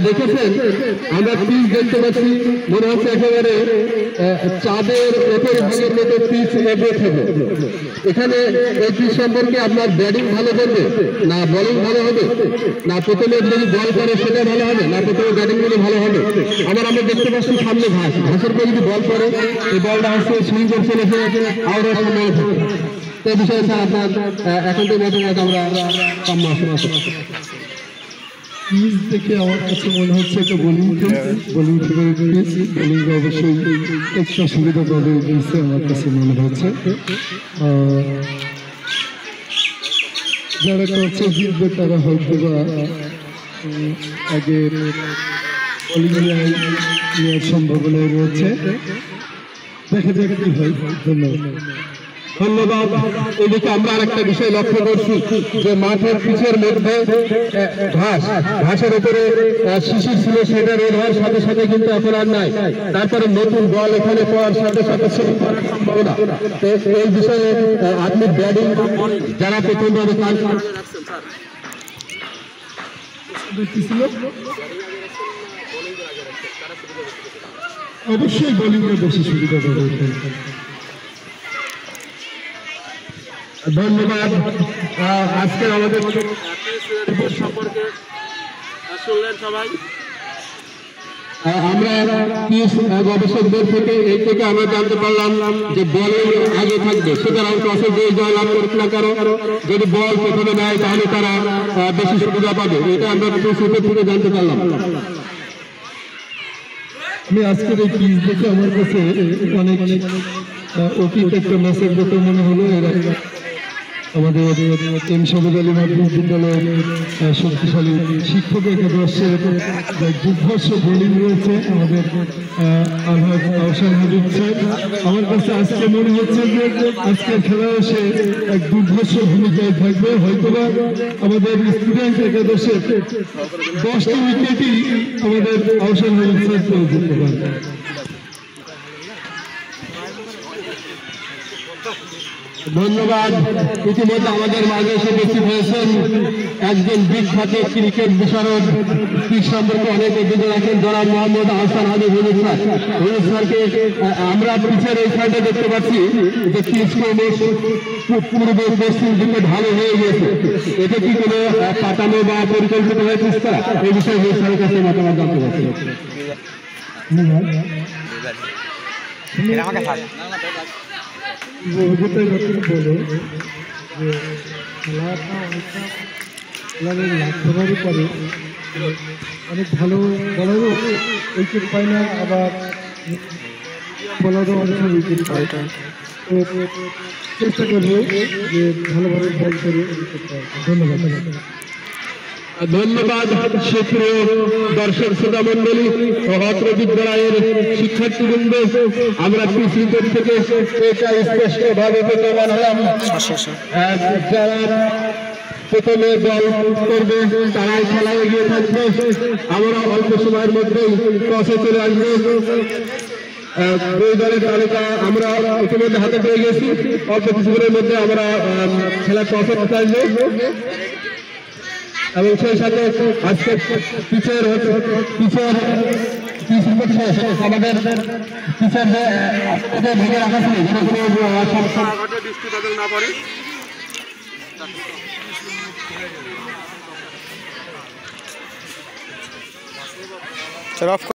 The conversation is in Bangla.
দেখেছেন আমরা পিচ দেখতে পাচ্ছি, মনে হচ্ছে একেবারে চাঁদের ওপর ভাগের মতো পিচ এগিয়ে থাকে। এখানে এই পিচ সম্পর্কে আপনার ব্যাটিং ভালো করবে না বোলিং ভালো হবে, না প্রথমে যদি বল করে সেটা ভালো হবে, না প্রথমে ব্যাটিং গুলো ভালো হবে। আবার আমরা দেখতে পাচ্ছি সামনে ঘাস, ঘাসের পর যদি বল করে এই বলটা আসতে সুইং করে চলেছে আউট হওয়ার সম্ভাবনা থাকে। তো এই বিষয়ে স্যার আপনার এখন তো মতামত আমরা কাম্য আসে। পিচ দেখে আমার কাছে মনে হচ্ছে একটা বোলিং ফেভারিট পিচ, বোলিং অবশ্যই একটা সুবিধা পাবে পিচে আমার কাছে মনে হচ্ছে। যারা টসে জিতবে তারা হয়তো বা আগে বোলিং নেওয়ার সম্ভাবনা রয়েছে, দেখা যাক কি হয়। ধন্যবাদ। এদিকে আমরা আরেকটা বিষয় লক্ষ্য করছি যে মাঠের পিচের মধ্যে ঘাসের উপরে শিশির ছিল, সেটা রোদ হওয়ার সাথে সাথে কিন্তু এখন আর নাই। তারপরে নতুন বল এখানে পাওয়ার সাথে সাথে সম্ভাবনা। এই বিষয়ে আপনি ব্যাটিং যারা প্রথমভাবে কাজ অবশ্যই বোলিংয়ে বেশি সুবিধা পাবে। ধন্যবাদ। আজকে আমাদের সম্পর্কে শুনলেন সবাই। আমরা গবেষকদের থেকে আমরা জানতে পারলাম যে বলে আগে থাকবে, সুতরাং টসে যে জয় লাভ করুক না কারো, যদি বল প্রথমে নেয় তাহলে তারা বেশি সুবিধা পাবে। এটা আমরা সূত্র থেকে জানতে পারলাম। আমি আজকের এই পিচ দেখে আমার কাছে অনেক অতীত একটা ম্যাচের মতো মনে হলো। আমাদের এম শহীদ আলী মাধ্যমিক বিদ্যালয়ের শক্তিশালী শিক্ষক একাদশের দুর্ধর্ষ বোলিং রয়েছে আমাদের আহসান হাবিব স্যার। আমার কাছে আজকে মনে হচ্ছে যে আজকের খেলা সে এক দুর্ধর্ষ ভূমিকায় থাকবে। হয়তোবা আমাদের স্টুডেন্ট একাদশের 10টি উইকেটই আমাদের আহসান হাবিব স্যার পেয়ে যেতে পারবে। ধন্যবাদ। ইতিমধ্যে আমাদের মাঝে এসে উপস্থিত হয়েছেন একজন বিখ্যাত ক্রিকেট বিশারদ, পিচ সম্পর্কে অনেক অভিজ্ঞতা রাখেন জনাব মোহাম্মদ আহসান হাবিব হুজুর স্যার। হুজুর স্যারকে আমরা পিচের এই সাইডে দেখতে পাচ্ছি যে পিচ পূর্ব পশ্চিম দিকে ঢালু হয়ে গেছে। এটা কি কোনো কাটানো বা পরিকল্পিত হয়ে পিচটা? এই বিষয়ে হুজুর স্যারের কাছে মতামত জানতে পারছি। অভিজ্ঞতার ব্যাপারে বলে যে খেলাটা অনেকটা খেলার লাভ করে, অনেক ভালো বলারও উইকেট পায় না, আবার বলারও অনেক উইকেট পায়। তো চেষ্টা করবো যে ভালোভাবে বল করে উইকেট পাওয়া। ধন্যবাদ। ধন্যবাদ। সুপ্রিয় দর্শক শ্রোতা মন্ডলী ও অত্র বিদ্যালয়ের শিক্ষার্থীবৃন্দ, আমরা পিচ রিপোর্ট থেকে এটা স্পষ্ট ভাবে প্রমাণ হলাম যারা প্রথমে বল করবে তারাই খেলায় এগিয়ে থাকবে। আমরা অল্প সময়ের মধ্যেই টসে চলে আসবো। দুই দলের তালিকা আমরা ইতিমধ্যে হাতে পেয়ে গেছি। অল্প কিছুদিনের মধ্যে আমরা খেলা টসে আসবো এবং সেই সাথে আজকে পিচের আমাদের পিচের যে ভেঙে রাখা ছিল যেন কোনো বৃষ্টি বাদল না পড়ে।